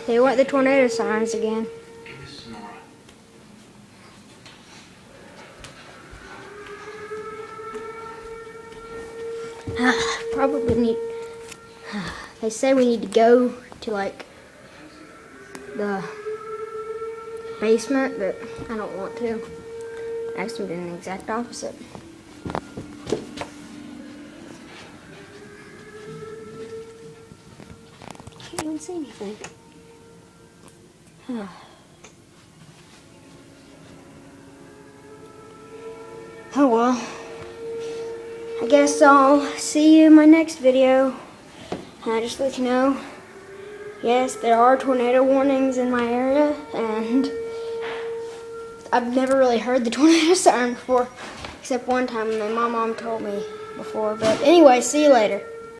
They want the tornado sirens again. Probably need. They say we need to go to like the basement, but I don't want to. Actually, doing the exact opposite. Can't even see anything. Oh well. I guess I'll see you in my next video. I just let you know, yes, there are tornado warnings in my area, and I've never really heard the tornado siren before, except one time, and my mom told me before. But anyway, see you later.